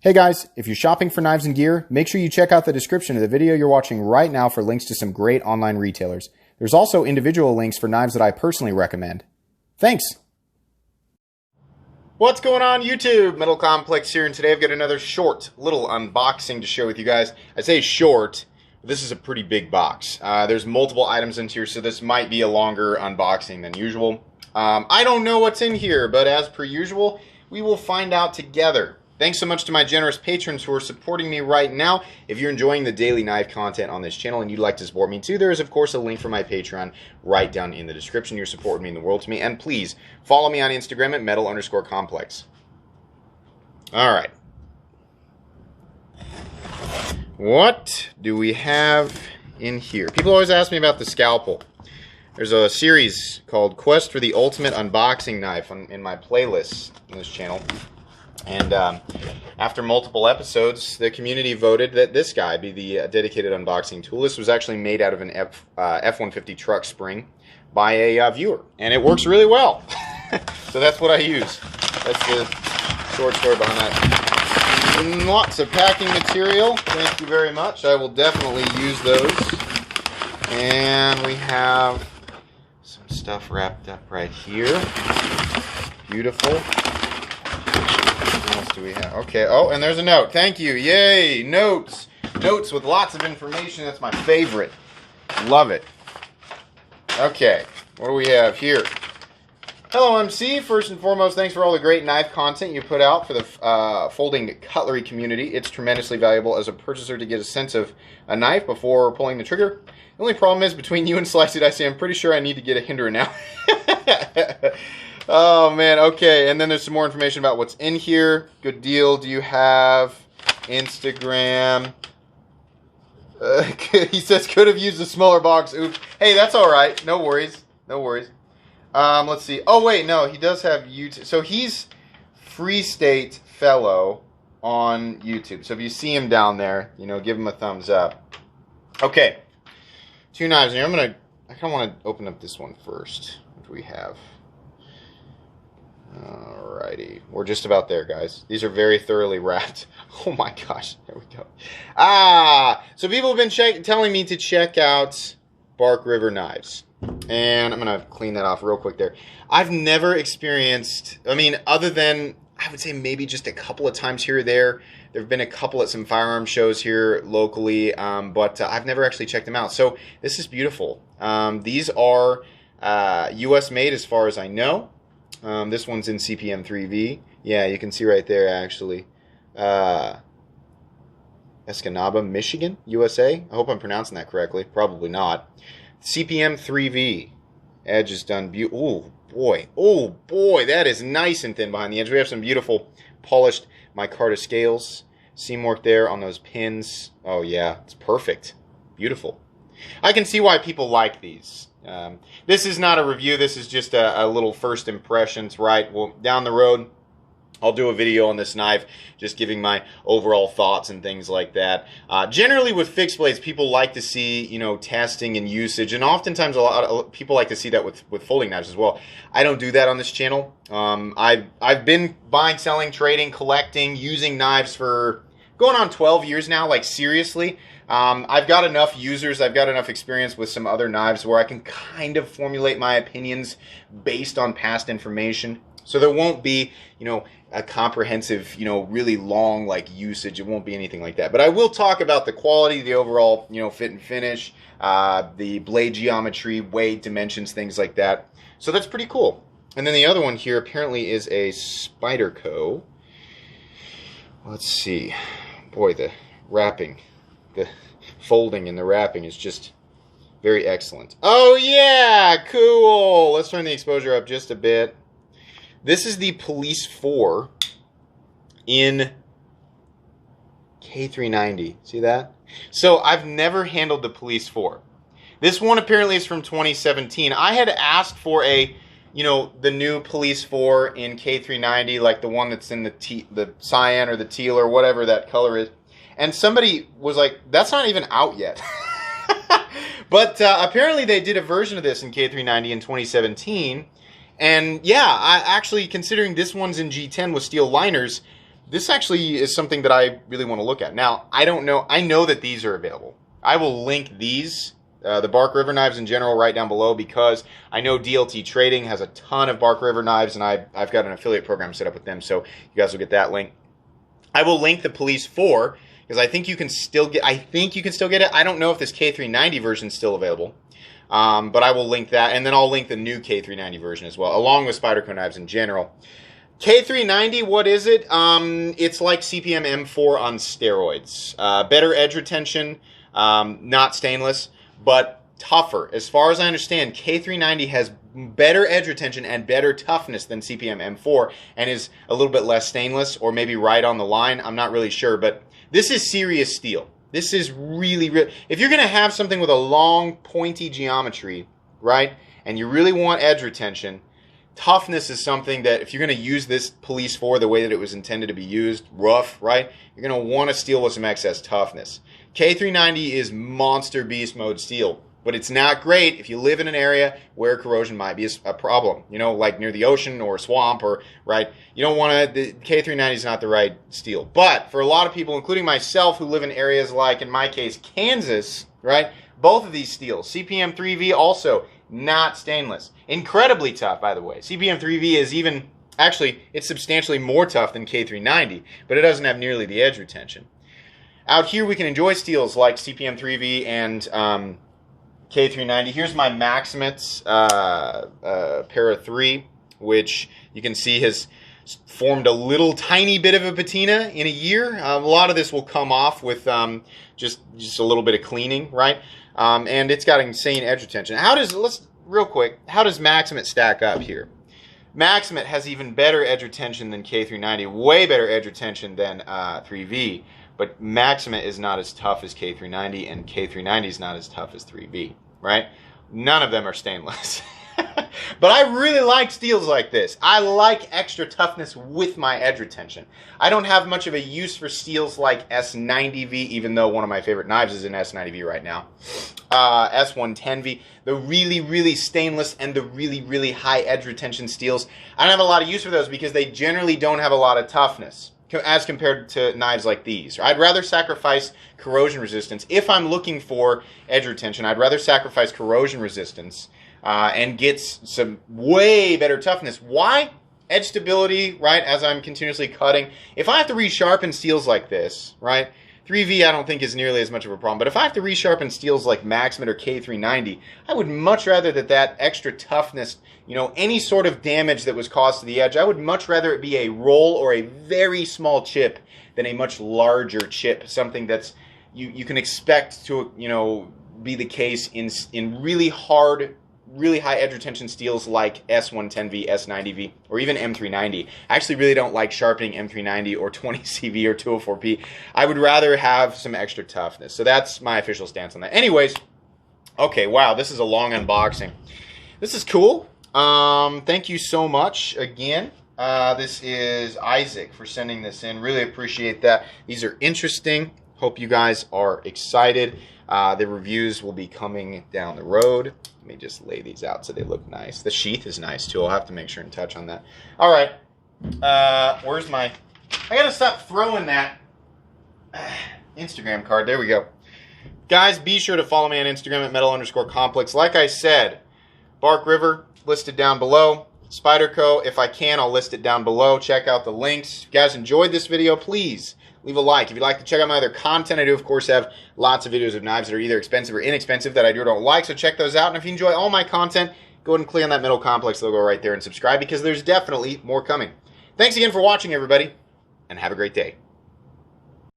Hey guys, if you're shopping for knives and gear, make sure you check out the description of the video you're watching right now for links to some great online retailers. There's also individual links for knives that I personally recommend. Thanks! What's going on YouTube? Metal Complex here, and today I've got another short little unboxing to share with you guys. I say short, but this is a pretty big box. There's multiple items in here, so this might be a longer unboxing than usual. I don't know what's in here, but as per usual, we will find out together. Thanks so much to my generous patrons who are supporting me right now. If you're enjoying the daily knife content on this channel and you'd like to support me too, there is of course a link for my Patreon right down in the description. Your support would mean the world to me. And please follow me on Instagram at metal_complex. Alright. What do we have in here? People always ask me about the scalpel. There's a series called Quest for the Ultimate Unboxing Knife in my playlists on this channel. And after multiple episodes, the community voted that this guy be the dedicated unboxing tool. This was actually made out of an F-150 truck spring by a viewer, and it works really well. So that's what I use. That's the short story behind that. Lots of packing material. Thank you very much. I will definitely use those. And we have some stuff wrapped up right here. Beautiful. What else do we have? Okay, oh, and there's a note. Thank you. Yay, notes. Notes with lots of information. That's my favorite. Love it. Okay, what do we have here? Hello, MC. First and foremost, thanks for all the great knife content you put out for the folding cutlery community. It's tremendously valuable as a purchaser to get a sense of a knife before pulling the trigger. The only problem is, between you and Slicey Dicey, I'm pretty sure I need to get a Hinderer now. Oh man, okay, and then there's some more information about what's in here. Good deal. Do you have Instagram? He says could have used a smaller box. Oops. Hey, that's all right. No worries. No worries. Let's see. Oh wait, no, he does have YouTube. So he's Free State Fellow on YouTube. So if you see him down there, you know, give him a thumbs up. Okay, two knives here. I kind of want to open up this one first. What do we have? Alrighty, we're just about there, guys. These are very thoroughly wrapped. Oh my gosh, there we go. So people have been telling me to check out Bark River Knives. And I'm going to clean that off real quick there. I've never experienced, I mean, other than, I would say maybe just a couple of times here or there. There have been a couple at some firearm shows here locally, but I've never actually checked them out. So this is beautiful. These are US made as far as I know. This one's in CPM 3V. Yeah, you can see right there, actually. Escanaba, Michigan, USA. I hope I'm pronouncing that correctly. Probably not. CPM 3V. Edge is done beautiful. Oh boy, that is nice and thin behind the edge. We have some beautiful polished micarta scales. Seam work there on those pins. Oh yeah, it's perfect. Beautiful. I can see why people like these. This is not a review. This is just a little first impressions, right? Well, down the road, I'll do a video on this knife, just giving my overall thoughts and things like that. Generally, with fixed blades, people like to see, you know, testing and usage, and oftentimes a lot of people like to see that with folding knives as well. I don't do that on this channel. I've been buying, selling, trading, collecting, using knives for going on 12 years now. Like seriously. I've got enough users, I've got enough experience with some other knives where I can kind of formulate my opinions based on past information. So there won't be, you know, a comprehensive, you know, really long like usage. It won't be anything like that. But I will talk about the quality, the overall, you know, fit and finish, the blade geometry, weight, dimensions, things like that. So that's pretty cool. And then the other one here apparently is a Spyderco. Let's see. Boy, the wrapping. The folding and the wrapping is just very excellent. Oh yeah, cool. Let's turn the exposure up just a bit. This is the Police 4 in K390. See that? So I've never handled the Police 4. This one apparently is from 2017. I had asked for a, you know, the new Police 4 in K390, like the one that's in the cyan or the teal or whatever that color is. And somebody was like, that's not even out yet. But apparently they did a version of this in K390 in 2017. And yeah, I actually, considering this one's in G10 with steel liners, this actually is something that I really want to look at. Now, I don't know. I know that these are available. I will link these, the Bark River knives in general, right down below, because I know DLT Trading has a ton of Bark River knives, and I've got an affiliate program set up with them, so you guys will get that link. I will link the Police 4, because I think you can still get it. I don't know if this K390 version is still available. But I will link that, and then I'll link the new K390 version as well, along with Spyderco knives in general. K390, what is it? It's like CPM M4 on steroids. Better edge retention, not stainless, but tougher. As far as I understand, K390 has better edge retention and better toughness than CPM M4, and is a little bit less stainless, or maybe right on the line. I'm not really sure, but this is serious steel. This is really, if you're going to have something with a long, pointy geometry, right, and you really want edge retention, toughness is something that if you're going to use this Police 4 the way that it was intended to be used, rough, right, you're going to want a steel with some excess toughness. K390 is monster beast mode steel, but it's not great if you live in an area where corrosion might be a problem, you know, like near the ocean or a swamp, or, right, you don't want to, the K390 is not the right steel. But for a lot of people, including myself, who live in areas like, in my case, Kansas, right, both of these steels, CPM 3V also not stainless. Incredibly tough, by the way. CPM 3V is even, actually, it's substantially more tough than K390, but it doesn't have nearly the edge retention. Out here, we can enjoy steels like CPM 3V and K390. Here's my Maximit's Para 3, which you can see has formed a little tiny bit of a patina in a year. A lot of this will come off with just a little bit of cleaning, right? And it's got insane edge retention. Real quick, how does Maximit stack up here? Maximit has even better edge retention than K390, way better edge retention than 3V. But Maximit is not as tough as K390, and K390 is not as tough as 3V, right? None of them are stainless. But I really like steels like this. I like extra toughness with my edge retention. I don't have much of a use for steels like S90V, even though one of my favorite knives is an S90V right now. S110V, the really, really stainless and the really, really high edge retention steels. I don't have a lot of use for those because they generally don't have a lot of toughness as compared to knives like these. I'd rather sacrifice corrosion resistance. If I'm looking for edge retention, I'd rather sacrifice corrosion resistance and get some way better toughness. Why? Edge stability, right, as I'm continuously cutting. If I have to resharpen steels like this, right, 3V I don't think is nearly as much of a problem, but if I have to resharpen steels like Maximit or K390, I would much rather that extra toughness, you know, any sort of damage that was caused to the edge, I would much rather it be a roll or a very small chip than a much larger chip, something that's, you can expect to, you know, be the case in really hard, really high edge retention steels like S110V, S90V, or even M390. I actually really don't like sharpening M390 or 20CV or 204P. I would rather have some extra toughness. So that's my official stance on that. Anyways, okay, wow, this is a long unboxing. This is cool. Thank you so much again. This is Isaac for sending this in. Really appreciate that. These are interesting. Hope you guys are excited. The reviews will be coming down the road. Let me just lay these out so they look nice. The sheath is nice too. I'll have to make sure and touch on that. All right. Where's my... I gotta stop throwing that Instagram card. There we go. Guys, be sure to follow me on Instagram at metal_complex. Like I said, Bark River listed down below. Spyderco, if I can, I'll list it down below. Check out the links. If you guys enjoyed this video, please leave a like. If you'd like to check out my other content, I do, of course, have lots of videos of knives that are either expensive or inexpensive that I do or don't like, so check those out. And if you enjoy all my content, go ahead and click on that Metal Complex logo right there and subscribe, because there's definitely more coming. Thanks again for watching, everybody, and have a great day.